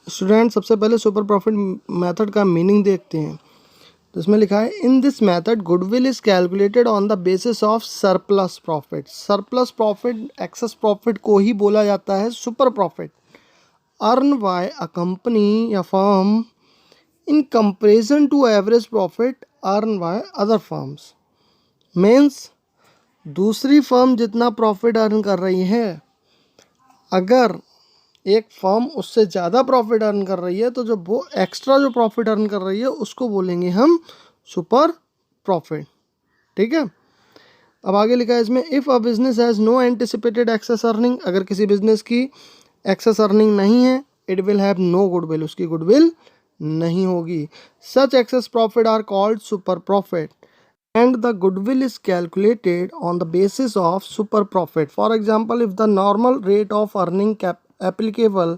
Student सबसे पहले super profit method का मीनिंग देखते हैं। तो इसमें लिखा है in this method goodwill is calculated on the basis of surplus profit. Surplus profit, excess profit को ही बोला जाता है super profit. Earn by a company या firm in comparison to average profit earn by other firms. Means दूसरी firm जितना profit earn कर रही है, अगर एक फर्म उससे ज़्यादा प्रॉफिट अर्न कर रही है तो जो वो एक्स्ट्रा जो प्रॉफिट अर्न कर रही है उसको बोलेंगे हम सुपर प्रॉफिट। ठीक है। अब आगे लिखा है इसमें if a business has no anticipated excess earning, अगर किसी बिजनेस की एक्सेस अर्निंग नहीं है, it will have no goodwill, उसकी गुडविल नहीं होगी। Such excess profit are called super profit and the goodwill is calculated on the basis of super profit. For example, if the normal rate of earning applicable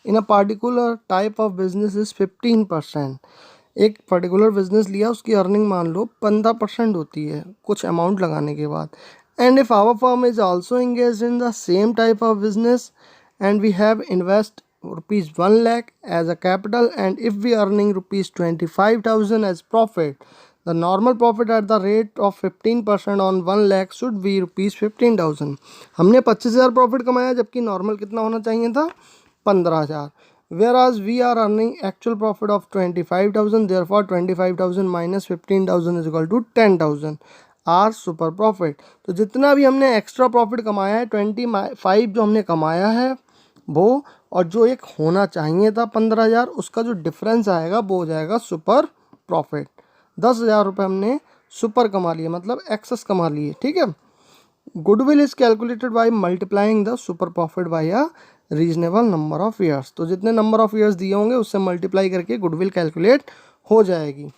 in a particular type of business is 15%, एक particular business लिया, उसकी earning मान लो 15% होती है कुछ amount लगाने के बाद। And if our firm is also engage in the same type of business and we have invest rupees 1 lakh as a capital and if we earning rupees 25,000 as profit, the normal profit at the rate of 15% on 1 lakh should be rupees 15,000। हमने 25,000 profit कमाया, जबकि normal कितना होना चाहिए था 15,000। whereas we are earning actual profit of 25,000, therefore 25,000 minus 15,000 is equal to 10,000 or super profit. तो जितना भी हमने एक्स्ट्रा प्रॉफिट कमाया है 25 जो हमने कमाया है वो, और जो एक होना चाहिए था 15,000, उसका जो डिफरेंस आएगा वो हो जाएगा सुपर प्रॉफिट। 10,000 रुपये हमने सुपर कमा लिए, मतलब एक्सेस कमा लिए। ठीक है। Goodwill is calculated by multiplying the super profit by a reasonable number of years. तो जितने नंबर ऑफ ईयर्स दिए होंगे उससे मल्टीप्लाई करके गुडविल कैलकुलेट हो जाएगी।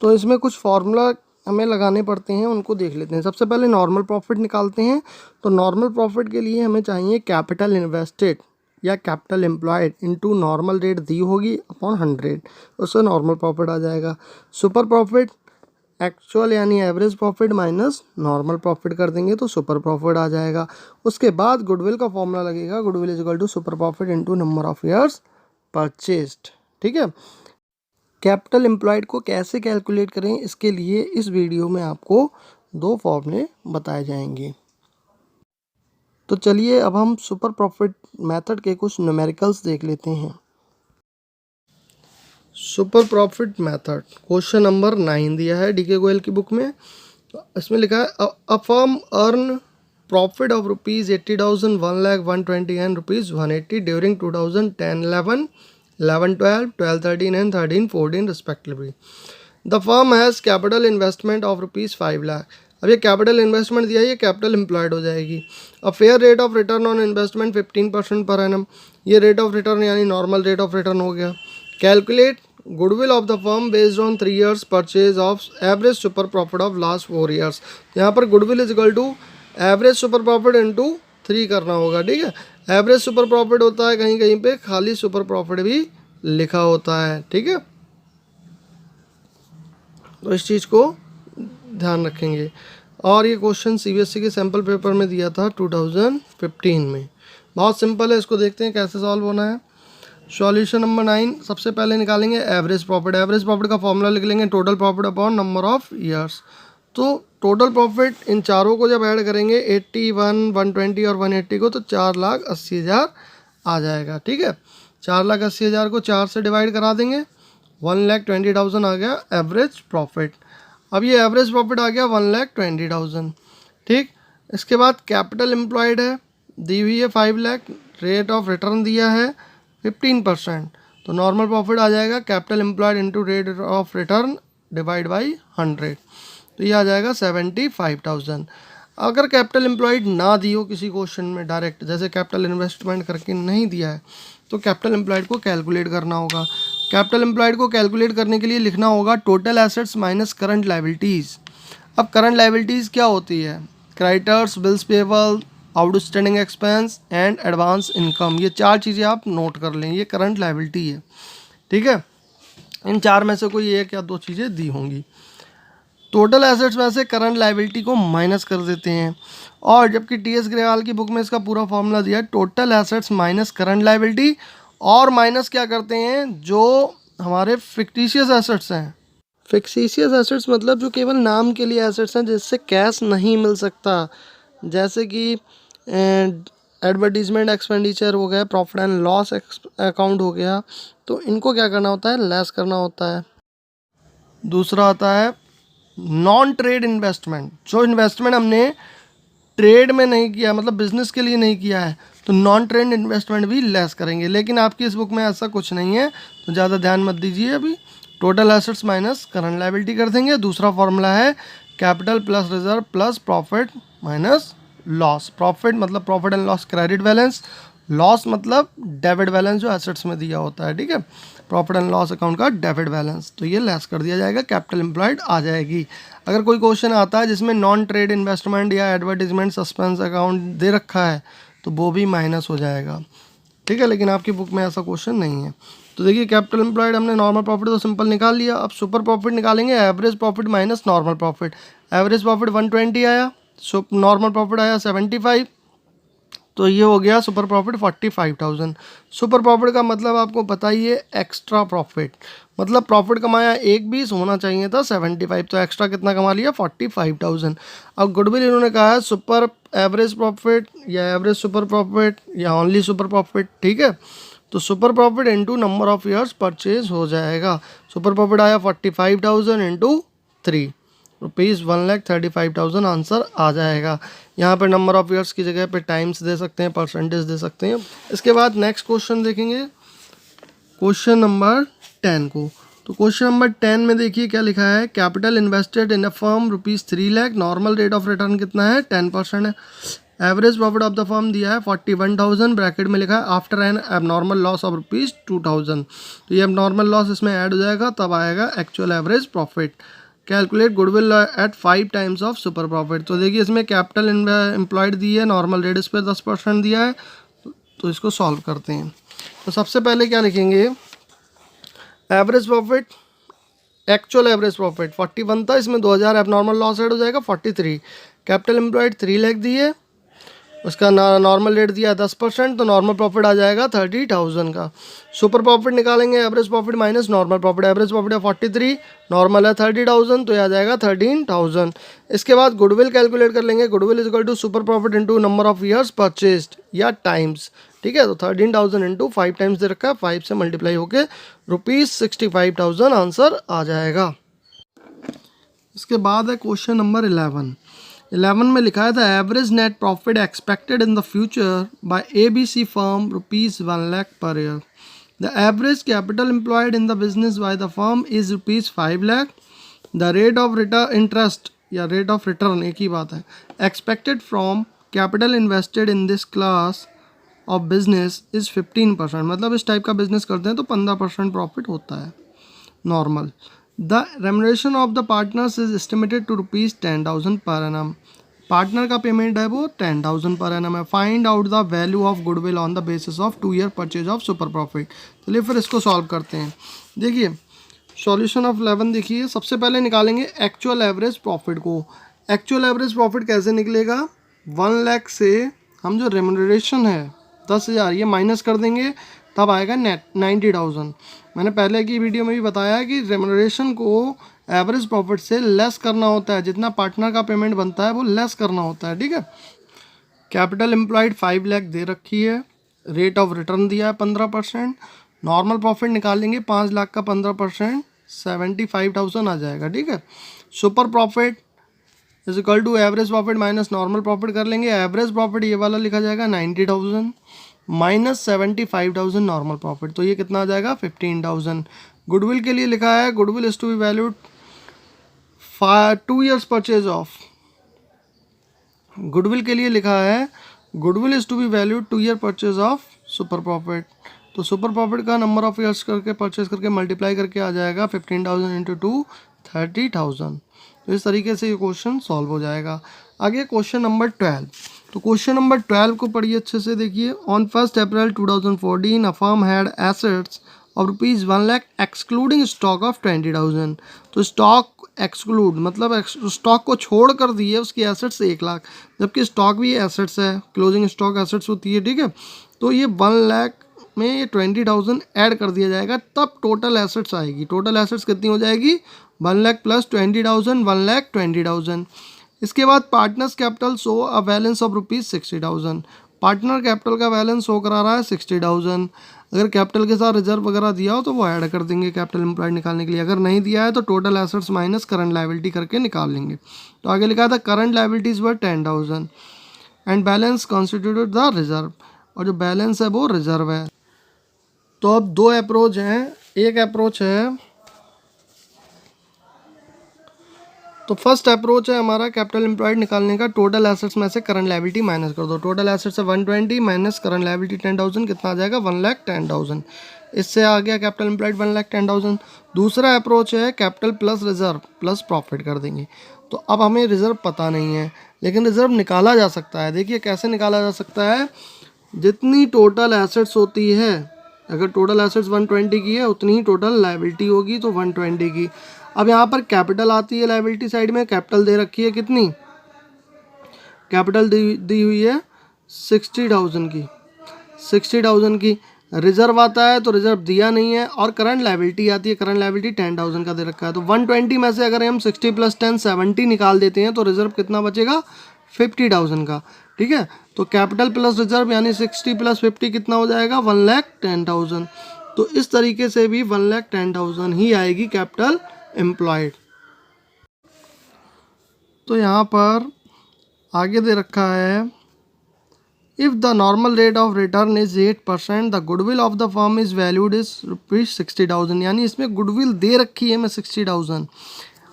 तो इसमें कुछ फॉर्मूला हमें लगाने पड़ते हैं, उनको देख लेते हैं। सबसे पहले नॉर्मल प्रॉफिट निकालते हैं। तो नॉर्मल प्रॉफिट के लिए हमें चाहिए कैपिटल इन्वेस्टेड या capital employed into normal rate दी होगी अपॉन 100, उससे नॉर्मल प्रॉफिट आ जाएगा। सुपर प्रॉफिट एक्चुअल यानी average profit minus normal profit कर देंगे तो सुपर प्रॉफिट आ जाएगा। उसके बाद गुडविल का फॉर्मूला लगेगा, goodwill is equal to super profit into number of years purchased. ठीक है। कैपिटल एम्प्लॉयड को कैसे कैलकुलेट करें, इसके लिए इस वीडियो में आपको 2 फॉर्मूले बताए जाएंगे। तो चलिए अब हम सुपर प्रॉफिट मेथड के कुछ न्यूमेरिकल्स देख लेते हैं। Super profit method question number 9 दिया है डीके गोयल की बुक में। इसमें लिखा है a firm earn profit of rupees 80,000, 1 lakh 120 and rupees 180 during 2010, 11, 11, 12, 12, 13 and 13, 14 respectively. The firm has capital investment of rupees 5 lakh. अब ये कैपिटल इन्वेस्टमेंट दिया है, ये कैपिटल एम्प्लॉयड हो जाएगी। A fair rate of return on investment 15% per annum, ये rate of return यानी normal rate of return हो गया। Calculate goodwill of the firm based on 3 years purchase of average super profit of last 4 years। यहाँ पर goodwill is equal to average super profit into 3 करना होगा। ठीक है। Average super profit होता है कहीं कहीं पे खाली सुपर प्रॉफिट भी लिखा होता है। ठीक है। तो इस चीज़ को ध्यान रखेंगे। और ये क्वेश्चन सीबीएसई के सैम्पल पेपर में दिया था 2015 में। बहुत सिंपल है, इसको देखते हैं कैसे सॉल्व होना है। सॉल्यूशन नंबर 9, सबसे पहले निकालेंगे एवरेज प्रॉफिट। एवरेज प्रॉफिट का फॉर्मूला लिख लेंगे total profit upon number of years. तो टोटल प्रॉफिट इन चारों को जब ऐड करेंगे 81, 120 और 180 को, तो 4,80,000 आ जाएगा। ठीक है। 4,80,000 को 4 से डिवाइड करा देंगे, 1,20,000 आ गया एवरेज प्रॉफिट। अब ये एवरेज प्रॉफिट आ गया 1,20,000। ठीक। इसके बाद कैपिटल एम्प्लॉयड है, दी हुई है 5 लाख, रेट ऑफ रिटर्न दिया है 15%, तो नॉर्मल प्रॉफिट आ जाएगा capital employed into rate of return divide by 100, तो ये आ जाएगा 75,000। अगर कैपिटल एम्प्लॉयड ना दी हो किसी क्वेश्चन में डायरेक्ट, जैसे कैपिटल इन्वेस्टमेंट करके नहीं दिया है, तो कैपिटल एम्प्लॉयड को कैलकुलेट करना होगा। कैपिटल एम्प्लॉयड को कैलकुलेट करने के लिए लिखना होगा total assets minus current liabilities. अब करंट लायबिलिटीज़ क्या होती है? Creditors, bills payable, outstanding expense and advance income, ये 4 चीज़ें आप नोट कर लें, ये करंट लायबिलिटी है। ठीक है। इन 4 में से कोई 1 या 2 चीज़ें दी होंगी। टोटल एसेट्स में से करंट लायबिलिटी को माइनस कर देते हैं, और जबकि टीएस ग्रेवाल की बुक में इसका पूरा फॉर्मूला दिया है total assets minus current liability, और माइनस क्या करते हैं, जो हमारे फिक्टिशियस एसेट्स हैं। फिक्टिशियस एसेट्स मतलब जो केवल नाम के लिए एसेट्स हैं, जिससे कैश नहीं मिल सकता, जैसे कि एडवर्टीजमेंट एक्सपेंडिचर हो गया, प्रॉफिट एंड लॉस अकाउंट हो गया, तो इनको क्या करना होता है, लेस करना होता है। दूसरा आता है नॉन ट्रेड इन्वेस्टमेंट, जो इन्वेस्टमेंट हमने ट्रेड में नहीं किया, मतलब बिजनेस के लिए नहीं किया है, तो नॉन ट्रेड इन्वेस्टमेंट भी लेस करेंगे। लेकिन आपकी इस बुक में ऐसा कुछ नहीं है, तो ज़्यादा ध्यान मत दीजिए। अभी total assets minus current liability कर देंगे। दूसरा फॉर्मूला है capital plus reserve plus profit minus loss. Profit मतलब profit and loss credit balance, loss मतलब डेबिट बैलेंस जो एसेट्स में दिया होता है, ठीक है, प्रॉफिट एंड लॉस अकाउंट का डेबिट बैलेंस, तो ये लेस कर दिया जाएगा, कैपिटल एम्प्लॉयड आ जाएगी। अगर कोई क्वेश्चन आता है जिसमें नॉन ट्रेड इन्वेस्टमेंट या एडवर्टीजमेंट सस्पेंस अकाउंट दे रखा है, तो वो भी माइनस हो जाएगा, ठीक है, लेकिन आपकी बुक में ऐसा क्वेश्चन नहीं है। तो देखिए कैपिटल एम्प्लॉयड हमने नॉर्मल प्रॉफिट तो सिंपल निकाल लिया। अब सुपर प्रॉफिट निकालेंगे, average profit minus normal profit. Average profit 120 आया, नॉर्मल प्रॉफिट आया 75, तो ये हो गया सुपर प्रॉफिट 45,000। सुपर प्रॉफिट का मतलब आपको पता ही है, एक्स्ट्रा प्रॉफिट, मतलब प्रॉफिट कमाया 120, होना चाहिए था 75, तो एक्स्ट्रा कितना कमा लिया 45,000। अब गुडविल इन्होंने कहा है सुपर एवरेज प्रॉफिट या एवरेज सुपर प्रॉफिट या ओनली सुपर प्रॉफिट, ठीक है, तो super profit into number of years purchase हो जाएगा। सुपर प्रॉफिट आया 45,000 इंटू 3 रुपीज़ 1,35,000 आंसर आ जाएगा। यहाँ पर नंबर ऑफ ईयर्स की जगह पे टाइम्स दे सकते हैं, परसेंटेज दे सकते हैं। इसके बाद नेक्स्ट क्वेश्चन देखेंगे, क्वेश्चन नंबर 10 को। तो क्वेश्चन नंबर 10 में देखिए क्या लिखा है, capital invested in a firm ₹3 lakh, normal rate of return कितना है 10% है। Average profit of the firm दिया है 41,000, ब्रैकेट में लिखा है after N abnormal loss of ₹2,000, तो ये एबनॉर्मल लॉस इसमें ऐड हो जाएगा, तब आएगा actual average profit. Calculate goodwill at 5 times of super profit. तो देखिए इसमें कैपिटल एम्प्लॉयड दी है, नॉर्मल रेट इस पर 10% दिया है, तो इसको सॉल्व करते हैं। तो सबसे पहले क्या लिखेंगे, average profit, actual average profit 41 था, इसमें 2,000 एबनॉर्मल लॉस ऐड हो जाएगा 43। कैपिटल एम्प्लॉयड 3 लाख दिए, उसका नॉर्मल रेट दिया 10%, तो नॉर्मल प्रॉफिट आ जाएगा 30,000 का। सुपर प्रॉफिट निकालेंगे, average profit minus normal profit, average profit है 43, नॉर्मल है 30,000, तो यह आ जाएगा 13,000। इसके बाद गुडविल कैलकुलेट कर लेंगे, goodwill is equal to super profit into number of years purchased या टाइम्स, ठीक है, तो 13,000 इंटू 5 टाइम्स दे रखा है, 5 से मल्टीप्लाई होकर ₹65,000 आंसर आ जाएगा। इसके बाद है क्वेश्चन नंबर 11 में लिखा है the average net profit expected in the future by ABC firm ₹1 lakh per year. The average capital employed in the business by the firm is ₹5 lakh. The rate of return interest या rate of return एक ही बात है, expected from capital invested in this class of business is 15%, मतलब इस type का business करते हैं तो 15% प्रॉफिट होता है normal. The remuneration of the partners is estimated to ₹10,000 per annum. Partner का पेमेंट है वो 10,000 पर एनम है। Find out the value of goodwill on the basis of 2 year purchase of super profit. चलिए फिर इसको solve करते हैं। देखिए सॉल्यूशन ऑफ 11 देखिए, सबसे पहले निकालेंगे एक्चुअल एवरेज प्रॉफिट को। एक्चुअल एवरेज प्रॉफिट कैसे निकलेगा, 1 लाख से हम जो रेमुनरेशन है 10,000 ये माइनस कर देंगे, तब आएगा नेट 90,000। मैंने पहले की वीडियो में भी बताया कि रेमुनरेशन को एवरेज प्रॉफिट से लेस करना होता है, जितना पार्टनर का पेमेंट बनता है वो लेस करना होता है, ठीक है। कैपिटल एम्प्लॉयड 5 लाख दे रखी है, रेट ऑफ रिटर्न दिया है 15%, नॉर्मल प्रॉफिट निकालेंगे 5 लाख का 15% 75,000 आ जाएगा, ठीक है। Super profit is equal to average profit minus normal profit कर लेंगे। एवरेज प्रॉफिट ये वाला लिखा जाएगा 90,000 माइनस 75,000 नॉर्मल प्रॉफिट, तो ये कितना आ जाएगा 15,000। गुडविल के लिए लिखा है goodwill is to be valued 2 years purchase of, goodwill के लिए लिखा है goodwill is to be valued 2 year purchase of super profit. तो सुपर प्रॉफिट का नंबर ऑफ ईयर्स करके परचेज करके मल्टीप्लाई करके आ जाएगा 15,000 इंटू 2 30,000। तो इस तरीके से ये क्वेश्चन सॉल्व हो जाएगा। आगे क्वेश्चन नंबर 12। तो क्वेश्चन नंबर 12 को पढ़िए अच्छे से, देखिए on 1 April 2014 a firm had assets of ₹1 lakh excluding stock of 20,000। तो स्टॉक एक्सक्लूड मतलब स्टॉक को छोड़ कर दिए उसकी एसेट्स 1 लाख, जबकि स्टॉक भी एसेट्स है, क्लोजिंग स्टॉक एसेट्स होती है, ठीक है। तो ये 1 लाख में ये 20,000 ऐड कर दिया जाएगा, तब टोटल एसेट्स आएगी। टोटल एसेट्स कितनी हो जाएगी? 1 लाख प्लस 20,000, 1 लाख 20,000। इसके बाद partners capital show a balance of ₹60,000। Partner capital का बैलेंस शो करा रहा है 60,000। अगर कैपिटल के साथ रिजर्व वगैरह दिया हो तो वो ऐड कर देंगे कैपिटल एम्प्लॉयड निकालने के लिए। अगर नहीं दिया है तो total assets minus current liability करके निकाल लेंगे। तो आगे लिखा था current liabilities were 10,000 and balance constituted the reserve, और जो बैलेंस है वो रिजर्व है। तो अब दो अप्रोच हैं। एक अप्रोच है, तो फर्स्ट अप्रोच है हमारा कैपिटल एम्प्लॉयड निकालने का। टोटल एसेट्स में से करंट लायबिलिटी माइनस कर दो। टोटल एसेट्स है 120 माइनस करंट लायबिलिटी 10,000, कितना आ जाएगा? 1,10,000। इससे आ गया कैपिटल एम्प्लॉयड 1,10,000। दूसरा अप्रोच है capital plus reserve plus profit कर देंगे। तो अब हमें रिजर्व पता नहीं है, लेकिन रिजर्व निकाला जा सकता है। देखिए कैसे निकाला जा सकता है। जितनी टोटल एसेट्स होती है, अगर टोटल एसेट्स 120 की है उतनी ही टोटल लायबिलिटी होगी, तो 120 की। अब यहाँ पर कैपिटल आती है लायबिलिटी साइड में। कैपिटल दे रखी है कितनी? कैपिटल दी हुई है 60,000 की। 60,000 की रिजर्व आता है तो रिजर्व दिया नहीं है, और करंट लायबिलिटी आती है। करंट लायबिलिटी 10,000 का दे रखा है। तो 120 में से अगर हम 60 प्लस 10 70 निकाल देते हैं तो रिजर्व कितना बचेगा? 50,000 का। ठीक है, तो कैपिटल प्लस रिजर्व यानी 60 प्लस 50 कितना हो जाएगा? 1,10,000। तो इस तरीके से भी 1,10,000 ही आएगी कैपिटल एम्प्लॉयड। तो यहाँ पर आगे दे रखा है, if the normal rate of return is 8%, the goodwill of the firm is valued is ₹60,000। यानी इसमें गुडविल दे रखी है मैं 60,000,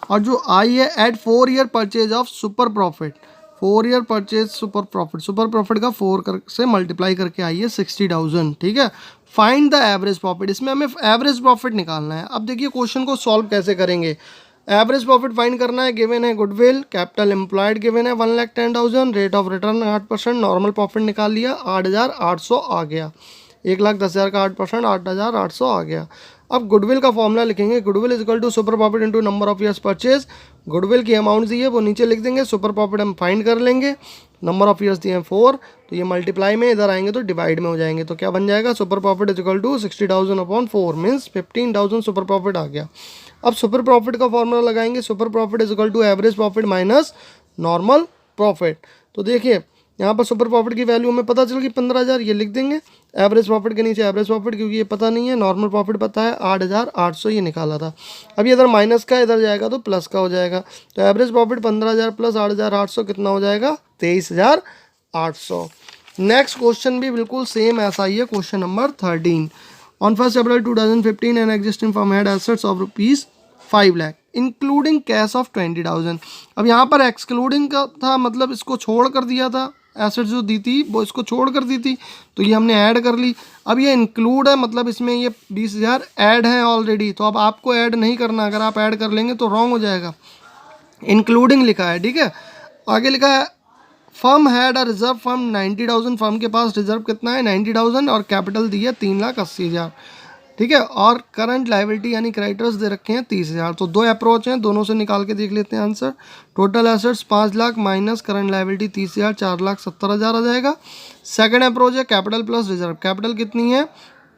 और जो आई है at 4 year purchase of super profit. 4 year purchase super profit, super profit का 4 से मल्टीप्लाई करके आई है 60,000। ठीक है, फाइंड द एवरेज प्रॉफिट। इसमें हमें एवरेज प्रॉफिट निकालना है। अब देखिए क्वेश्चन को सॉल्व कैसे करेंगे। एवरेज प्रॉफिट फाइंड करना है। गिवन है गुडविल, कैपिटल एम्प्लॉयड गिवन है 1,10,000, rate of return 8%, normal profit निकाल लिया 8,800 आ गया। 1,10,000 का 8%, 8,800 आ गया। अब गुडविल का फॉर्मूला लिखेंगे। Goodwill is equal to super profit into number of years purchase. Goodwill की अमाउंट दी है वो नीचे लिख देंगे, सुपर प्रॉफिट हम फाइंड कर लेंगे, नंबर ऑफ ईयर्स दिए हैं 4, तो ये मल्टीप्लाई में इधर आएंगे तो डिवाइड में हो जाएंगे। तो क्या बन जाएगा? Super profit is equal to 60,000 upon 4 means 15,000 super profit आ गया। अब सुपर प्रॉफिट का फॉर्मूला लगाएंगे। Super profit is equal to average profit minus normal profit. तो देखिए यहाँ पर सुपर प्रॉफिट की वैल्यू हमें पता चल गई 15,000, ये लिख देंगे। एवरेज प्रॉफिट के नीचे एवरेज प्रॉफिट, क्योंकि ये पता नहीं है। नॉर्मल प्रॉफिट पता है 8,800 ये निकाला था। अब ये इधर माइनस का इधर जाएगा तो प्लस का हो जाएगा। तो एवरेज प्रॉफिट 15,000 प्लस 8,800 कितना हो जाएगा? 23,800। नेक्स्ट क्वेश्चन भी बिल्कुल सेम ऐसा ही है, question number 13। On 1 April 2015 an existing firm had assets of ₹5 lakh including cash of 20,000। अब यहाँ पर एक्सक्लूडिंग का था, मतलब इसको छोड़ कर दिया था। एसेट्स जो दी थी वो इसको छोड़ कर दी थी, तो ये हमने ऐड कर ली। अब ये इंक्लूड है, मतलब इसमें ये 20,000 ऐड है ऑलरेडी, तो अब आपको ऐड नहीं करना। अगर आप ऐड कर लेंगे तो रॉन्ग हो जाएगा। इंक्लूडिंग लिखा है, ठीक है। आगे लिखा है firm had a reserve firm 90,000। Firm के पास रिजर्व कितना है? 90,000, और कैपिटल दी है 3,80,000। ठीक है, और करंट लायबिलिटी यानी क्रेडिटर्स दे रखे हैं 30,000। तो दो अप्रोच हैं, दोनों से निकाल के देख लेते हैं answer. Total assets 5 lakh minus current liability 30,000, 4,70,000 आ जाएगा। सेकंड अप्रोच है कैपिटल प्लस रिजर्व। कैपिटल कितनी है?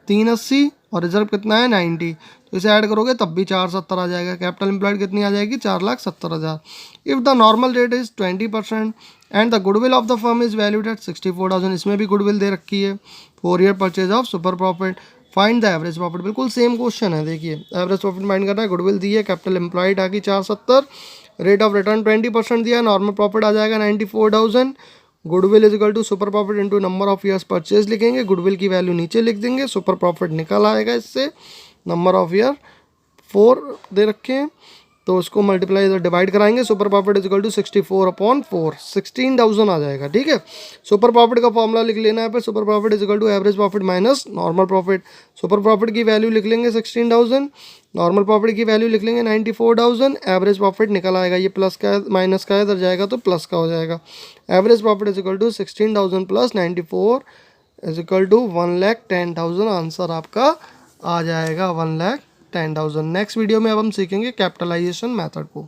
380, और रिजर्व कितना है? 90। तो इसे ऐड करोगे तब भी 470 आ जाएगा। कैपिटल एम्प्लॉयड कितनी आ जाएगी? 4,70,000। If the normal rate is 20% and the goodwill of the firm is valued at 64,000। इसमें भी गुडविल दे रखी है। 4 year purchase of super profit. Find the average profit. बिल्कुल सेम क्वेश्चन है। देखिए एवरेज प्रॉफिट फाइंड करना है। गुडविल दी है, कैपिटल एम्प्लॉयड आ गई 470, रेट ऑफ रिटर्न 20% दिया, नॉर्मल प्रॉफिट आ जाएगा 94,000। Goodwill is equal to super profit into number of years purchase लिखेंगे। गुडविल की वैल्यू नीचे लिख देंगे। सुपर प्रॉफिट निकल आएगा इससे। नंबर ऑफ ईयर 4 दे रखे हैं, तो उसको मल्टीप्लाई इधर डिवाइड कराएंगे। Super profit is equal to 64/4, 16,000 आ जाएगा। ठीक है, सुपर प्रॉफिट का फॉर्मूला लिख लेना है। फिर super profit is equal to average profit minus normal profit. Super profit की वैल्यू लिख लेंगे 16,000, नॉर्मल प्रॉफिट की वैल्यू लिख लेंगे 94,000। एवरेज प्रॉफिट निकल आएगा, ये प्लस का माइनस का इधर जाएगा तो प्लस का हो जाएगा। Average profit is equal to 16,000 plus 94 is equal to 1,10,000। Answer आपका आ जाएगा 1,10,000। नेक्स्ट वीडियो में अब हम सीखेंगे कैपिटलाइजेशन मेथड को।